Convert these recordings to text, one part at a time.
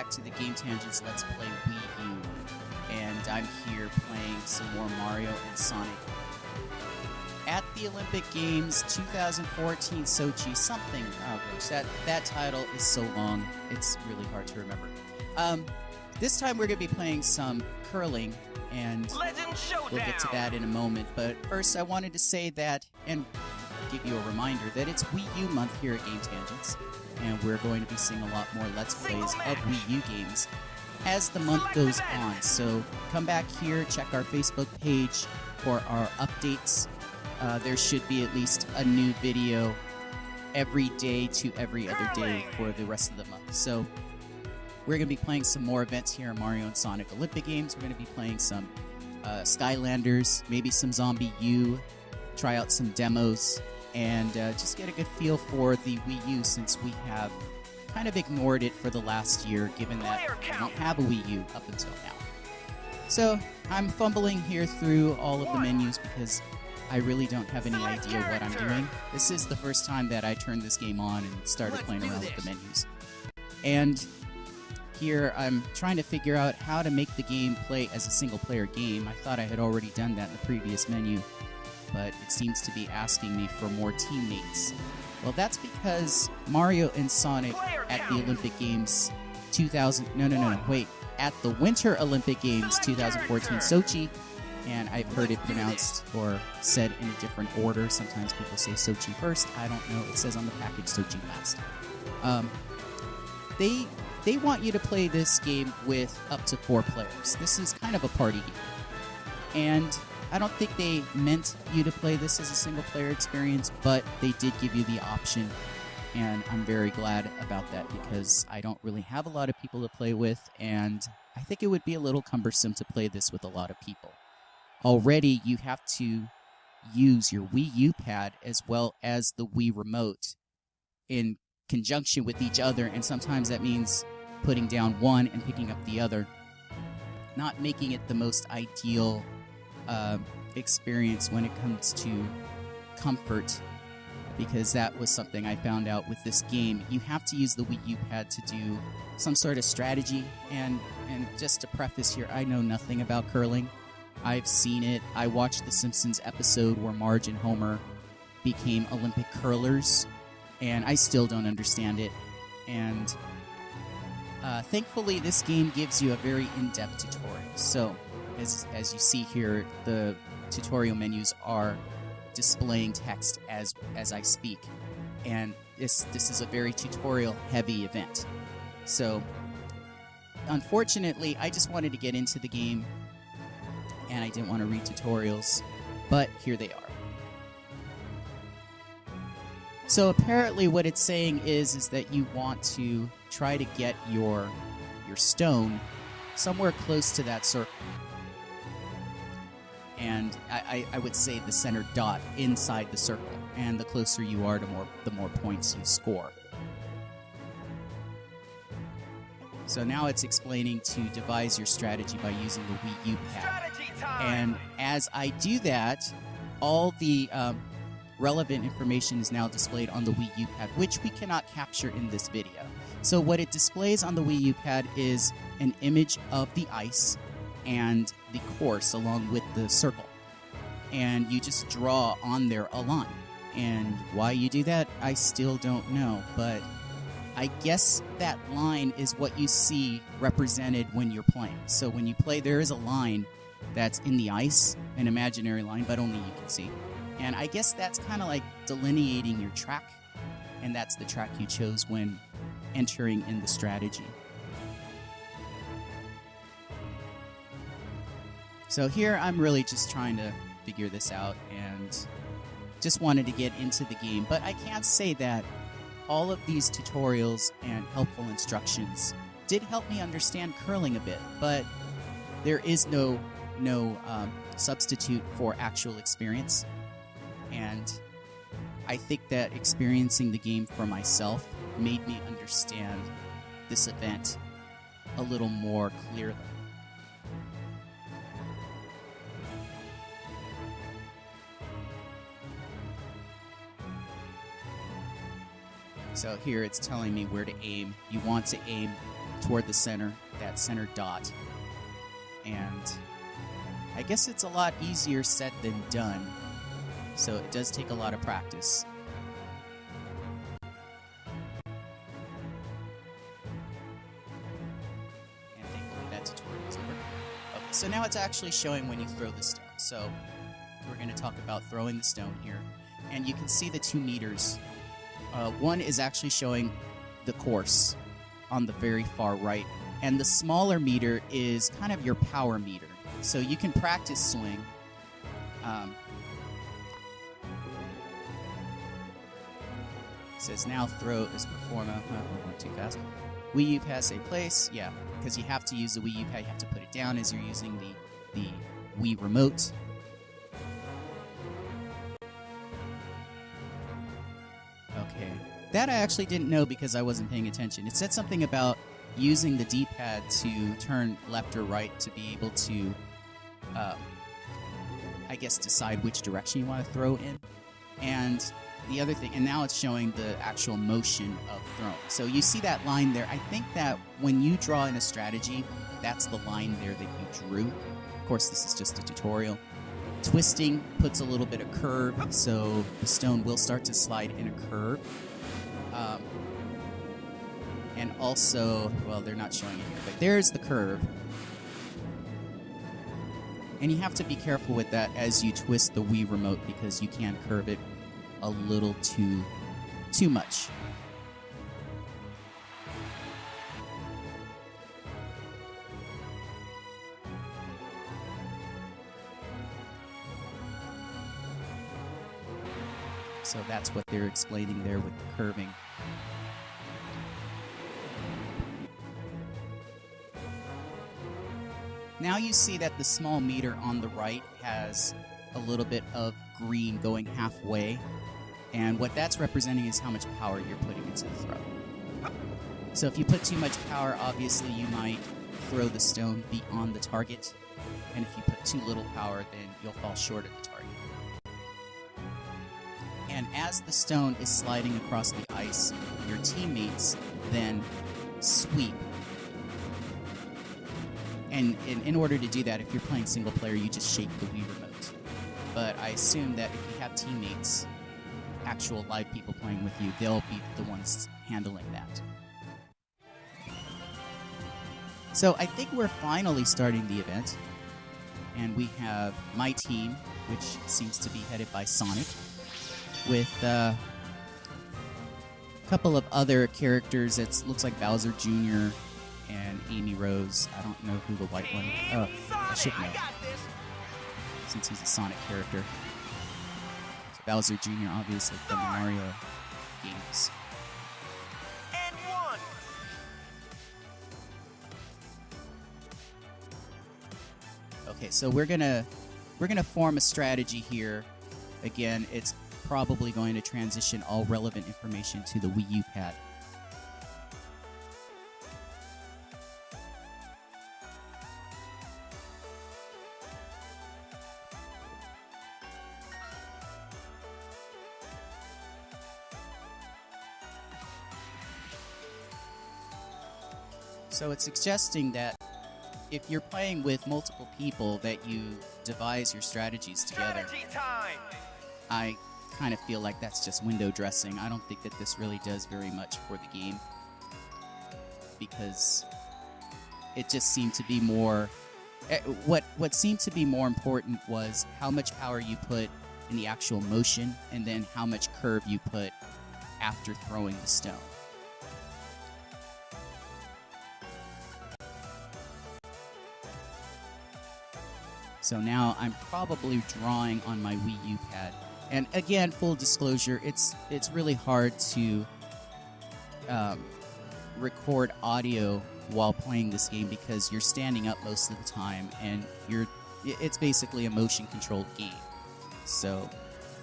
back to the Game Tangents Let's Play Wii U. And I'm here playing some more Mario and Sonic. At the Olympic Games 2014 Sochi something. Oh gosh, that title is so long, it's really hard to remember. This time we're going to be playing some curling, and we'll get to that in a moment. But first I wanted to say that, and give you a reminder, that it's Wii U Month here at Game Tangents, and we're going to be seeing a lot more Let's Plays of Wii U games as the month goes on. So come back here, check our Facebook page for our updates. There should be at least a new video every day to every other day for the rest of the month. So we're going to be playing some more events here in Mario and Sonic Olympic Games. We're going to be playing some Skylanders, maybe some Zombie U, try out some demos, and just get a good feel for the Wii U, since we have kind of ignored it for the last year, given that we don't have a Wii U up until now. So I'm fumbling here through all of the menus because I really don't have any idea what I'm doing. This is the first time that I turned this game on and started playing around with the menus. And here I'm trying to figure out how to make the game play as a single-player game. I thought I had already done that in the previous menu, but it seems to be asking me for more teammates. Well, that's because Mario and Sonic at the Olympic Games at the Winter Olympic Games 2014 Sochi, and I've heard it pronounced or said in a different order. Sometimes people say Sochi first. I don't know. It says on the package Sochi last. They want you to play this game with up to 4 players. This is kind of a party game. And I don't think they meant you to play this as a single-player experience, but they did give you the option, and I'm very glad about that because I don't really have a lot of people to play with, and I think it would be a little cumbersome to play this with a lot of people. Already, you have to use your Wii U pad as well as the Wii Remote in conjunction with each other, and sometimes that means putting down one and picking up the other, not making it the most ideal experience when it comes to comfort, because that was something I found out with this game. You have to use the Wii U pad to do some sort of strategy, and just to preface here, I know nothing about curling. I've seen it. I watched the Simpsons episode where Marge and Homer became Olympic curlers, and I still don't understand it. And thankfully, this game gives you a very in-depth tutorial. So, as you see here, the tutorial menus are displaying text as I speak, and this is a very tutorial-heavy event. So, unfortunately, I just wanted to get into the game, and I didn't want to read tutorials, but here they are. So apparently what it's saying is that you want to try to get your stone somewhere close to that circle. And I would say the center dot inside the circle. And the closer you are, the more points you score. So now it's explaining to devise your strategy by using the Wii U pad. And as I do that, all the relevant information is now displayed on the Wii U pad, which we cannot capture in this video. So what it displays on the Wii U pad is an image of the ice and the course along with the circle. And you just draw on there a line. And why you do that, I still don't know, but I guess that line is what you see represented when you're playing. So when you play, there is a line that's in the ice, an imaginary line, but only you can see. And I guess that's kind of like delineating your track, and that's the track you chose when entering in the strategy. So here I'm really just trying to figure this out and just wanted to get into the game, but I can't say that all of these tutorials and helpful instructions did help me understand curling a bit, but there is no substitute for actual experience. And I think that experiencing the game for myself made me understand this event a little more clearly. So here it's telling me where to aim. You want to aim toward the center, that center dot. And I guess it's a lot easier said than done, so it does take a lot of practice. And thankfully that tutorial is over. Okay, so now it's actually showing when you throw the stone. So we're going to talk about throwing the stone here. And you can see the 2 meters. One is actually showing the course on the very far right. And the smaller meter is kind of your power meter. So you can practice swing. It says now throw is perform. Went too fast. Wii U pass a place. Yeah, because you have to use the Wii U pad. You have to put it down as you're using the Wii remote. Okay. That I actually didn't know because I wasn't paying attention. It said something about using the D-pad to turn left or right to be able to, I guess, decide which direction you want to throw in. And the other thing, and now it's showing the actual motion of throwing. So you see that line there. I think that when you draw in a strategy, that's the line there that you drew. Of course, this is just a tutorial. Twisting puts a little bit of curve, so the stone will start to slide in a curve. And also, well, they're not showing it here, but there's the curve. And you have to be careful with that as you twist the Wii remote because you can curve it a little too much. So that's what they're explaining there with the curving. Now you see that the small meter on the right has a little bit of green going halfway, and what that's representing is how much power you're putting into the throw. So if you put too much power, obviously you might throw the stone beyond the target, and if you put too little power, then you'll fall short of the target. And as the stone is sliding across the ice, your teammates then sweep. And in order to do that, if you're playing single player, you just shake the Wii remote. But I assume that if you have teammates, actual live people playing with you, they'll be the ones handling that. So I think we're finally starting the event. And we have my team, which seems to be headed by Sonic, with a couple of other characters. It looks like Bowser Jr., and Amy Rose. I don't know who the white one. Oh, I should know, since he's a Sonic character. So Bowser Jr. obviously from the Mario games. And one. Okay, so we're gonna form a strategy here. Again, it's probably going to transition all relevant information to the Wii U pad. So it's suggesting that if you're playing with multiple people, that you devise your strategies together. Strategy time. I kind of feel like that's just window dressing. I don't think that this really does very much for the game, because it just seemed to be more... What seemed to be more important was how much power you put in the actual motion, and then how much curve you put after throwing the stone. So now I'm probably drawing on my Wii U pad. And again, full disclosure, it's really hard to record audio while playing this game because you're standing up most of the time, and it's basically a motion-controlled game. So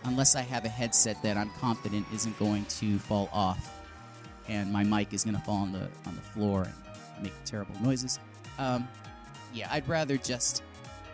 unless I have a headset that I'm confident isn't going to fall off, and my mic is going to fall on the floor and make terrible noises, yeah, I'd rather just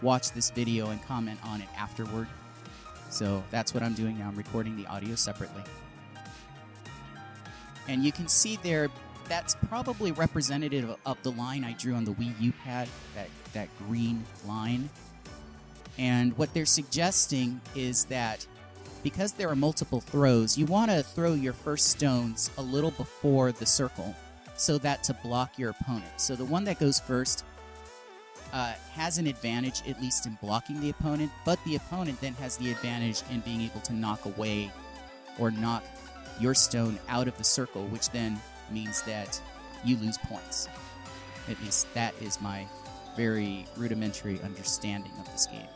watch this video and comment on it afterward. So that's what I'm doing now. I'm recording the audio separately. And you can see there that's probably representative of the line I drew on the Wii U pad, that green line. And what they're suggesting is that because there are multiple throws, you want to throw your first stones a little before the circle so that to block your opponent. So the one that goes first has an advantage, at least in blocking the opponent, but the opponent then has the advantage in being able to knock away or knock your stone out of the circle, which then means that you lose points. At least that is my very rudimentary understanding of this game.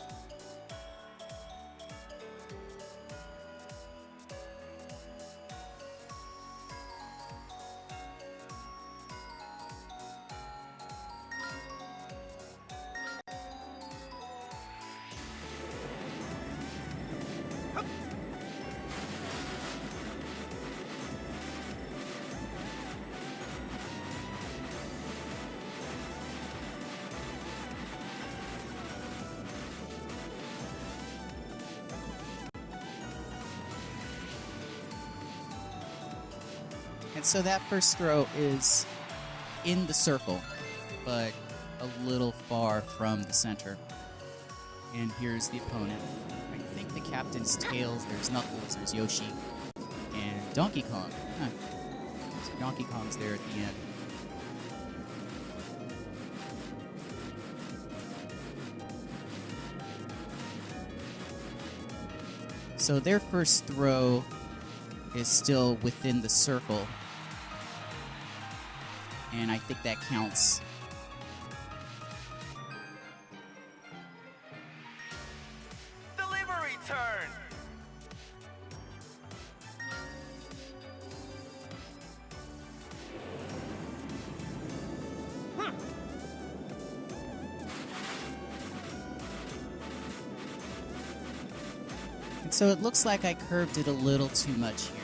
And so that first throw is in the circle, but a little far from the center. And here's the opponent. I think the captain's Tails, there's Knuckles, there's Yoshi, and Donkey Kong. Huh. So Donkey Kong's there at the end. So their first throw is still within the circle, and I think that counts. Delivery turn. And so it looks like I curved it a little too much here,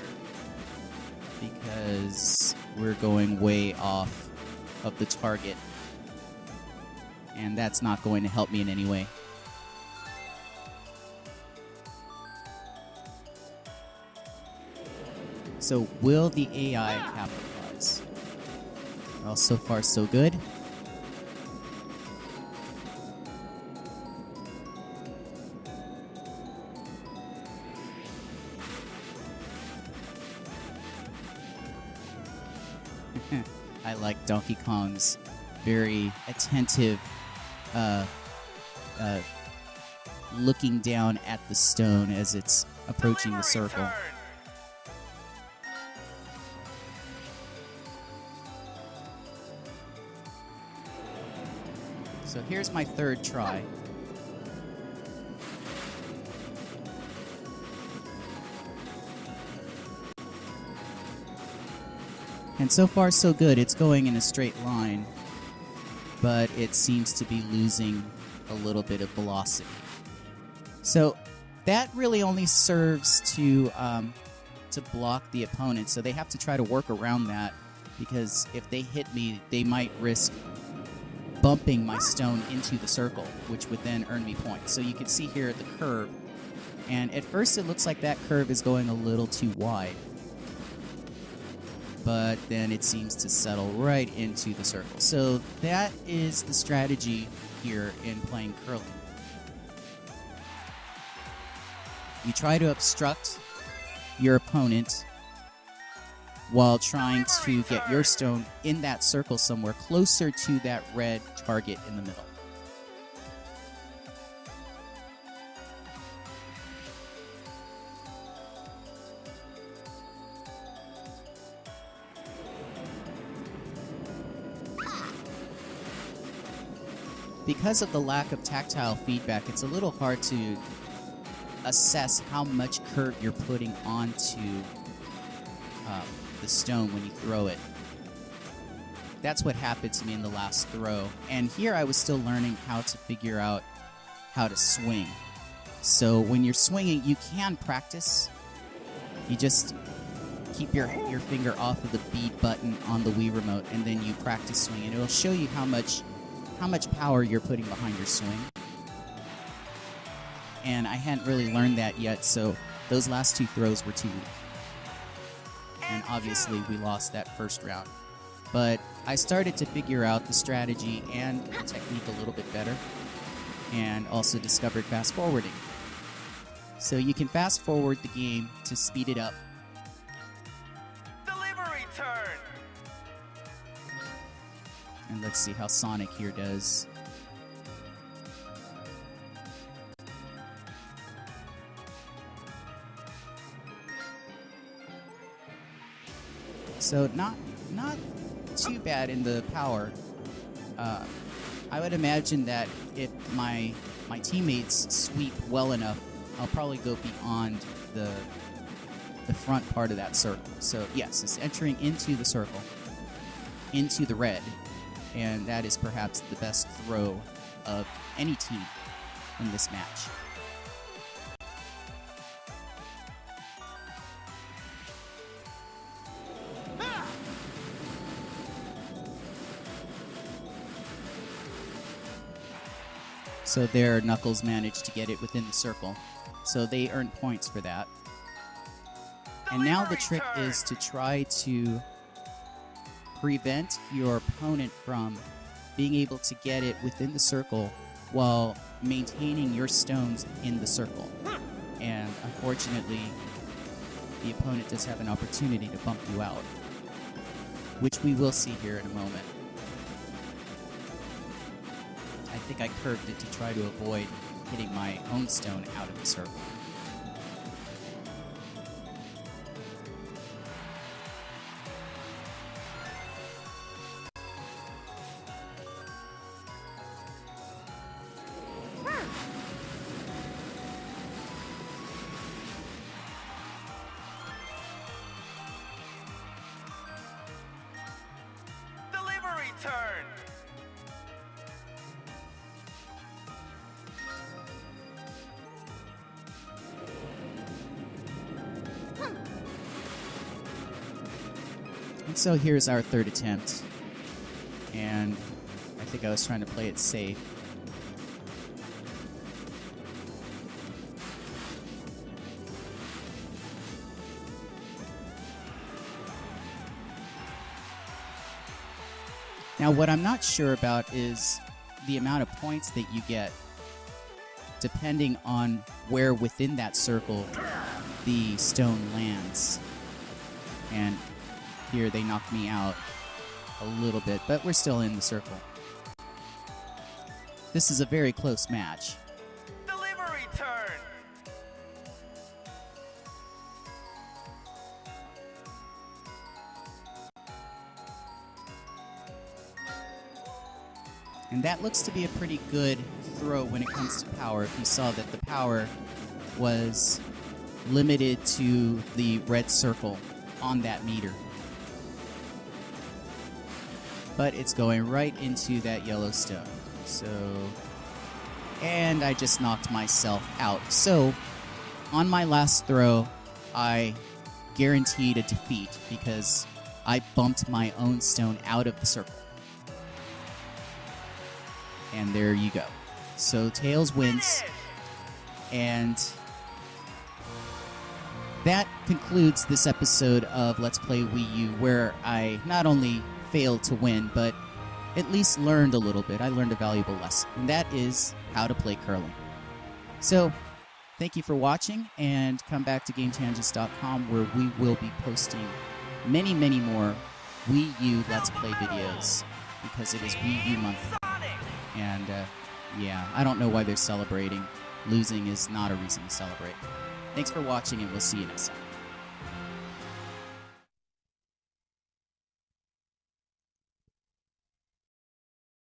because we're going way off of the target, and that's not going to help me in any way. So will the AI capitalize? Well, so far so good. I like Donkey Kong's very attentive looking down at the stone as it's approaching the circle. Turn. So here's my third try. And so far, so good. It's going in a straight line, but it seems to be losing a little bit of velocity. So that really only serves to block the opponent. So they have to try to work around that, because if they hit me, they might risk bumping my stone into the circle, which would then earn me points. So you can see here the curve, and at first it looks like that curve is going a little too wide, but then it seems to settle right into the circle. So that is the strategy here in playing curling. You try to obstruct your opponent while trying to get your stone in that circle somewhere closer to that red target in the middle. Because of the lack of tactile feedback, it's a little hard to assess how much curve you're putting onto the stone when you throw it. That's what happened to me in the last throw. And here I was still learning how to figure out how to swing. So when you're swinging, you can practice. You just keep your finger off of the B button on the Wii remote, and then you practice swinging. It'll show you how much power you're putting behind your swing. And I hadn't really learned that yet, so those last two throws were too weak. And obviously we lost that first round. but I started to figure out the strategy and the technique a little bit better, and also discovered fast forwarding. So you can fast forward the game to speed it up. Delivery turn. And let's see how Sonic here does. So not too bad in the power. I would imagine that if my teammates sweep well enough, I'll probably go beyond the front part of that circle. So yes, it's entering into the circle, into the red, and that is perhaps the best throw of any team in this match. So there, Knuckles managed to get it within the circle. So they earned points for that. And now the trick is to try to prevent your opponent from being able to get it within the circle while maintaining your stones in the circle. And unfortunately, the opponent does have an opportunity to bump you out, which we will see here in a moment. I think I curved it to try to avoid hitting my own stone out of the circle. Delivery turn. And so here's our third attempt. And I think I was trying to play it safe. Now, what I'm not sure about is the amount of points that you get depending on where within that circle the stone lands. And here they knocked me out a little bit, but we're still in the circle. This is a very close match. Delivery turn. And that looks to be a pretty good throw when it comes to power. If you saw that the power was limited to the red circle on that meter. But it's going right into that yellow stone. So, and I just knocked myself out. So, on my last throw, I guaranteed a defeat because I bumped my own stone out of the circle. And there you go. So Tails wins. And that concludes this episode of Let's Play Wii U, where I not only failed to win, but at least learned a little bit. I learned a valuable lesson, and that is how to play curling. So, thank you for watching, and come back to GameTangents.com, where we will be posting many, many more Wii U Let's Play videos, because it is Wii U Month. And, yeah, I don't know why they're celebrating. Losing is not a reason to celebrate. Thanks for watching, and we'll see you next time.